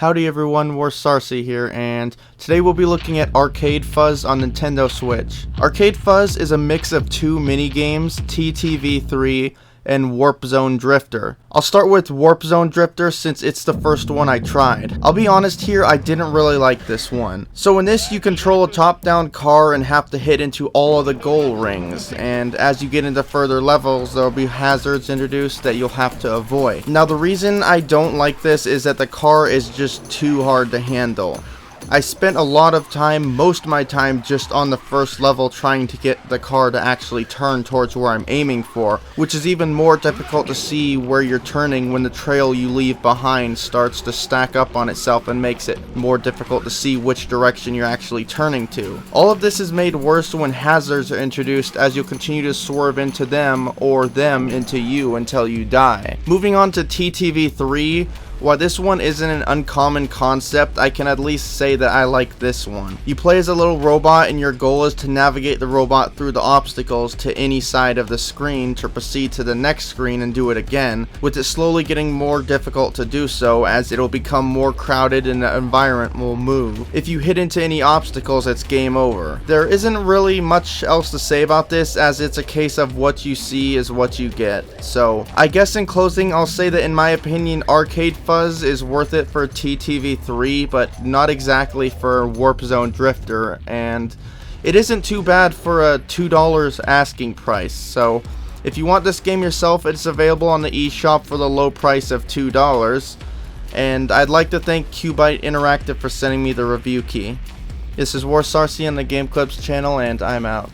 Howdy everyone, Sarcy here, and today we'll be looking at Arcade Fuzz on Nintendo Switch. Arcade Fuzz is a mix of two mini-games, TTV3 and Warp Zone Drifter. I'll start with Warp Zone Drifter since it's the first one I tried. I'll be honest here, I didn't really like this one. So in this you control a top-down car and have to hit into all of the goal rings, and as you get into further levels there will be hazards introduced that you'll have to avoid. Now the reason I don't like this is that the car is just too hard to handle. I spent a lot of time, most of my time, just on the first level trying to get the car to actually turn towards where I'm aiming for, which is even more difficult to see where you're turning when the trail you leave behind starts to stack up on itself and makes it more difficult to see which direction you're actually turning to. All of this is made worse when hazards are introduced, as you'll continue to swerve into them or them into you until you die. Moving on to TTV3, while this one isn't an uncommon concept, I can at least say that I like this one. You play as a little robot and your goal is to navigate the robot through the obstacles to any side of the screen to proceed to the next screen and do it again, with it slowly getting more difficult to do so as it'll become more crowded and the environment will move. If you hit into any obstacles, it's game over. There isn't really much else to say about this, as it's a case of what you see is what you get. So I guess in closing I'll say that in my opinion Arcade Fuzz is worth it for TTV3, but not exactly for Warp Zone Drifter, and it isn't too bad for a $2 asking price. So if you want this game yourself, it's available on the eShop for the low price of $2, and I'd like to thank QUByte Interactive for sending me the review key. This is Sarcy on the Game Clips channel, and I'm out.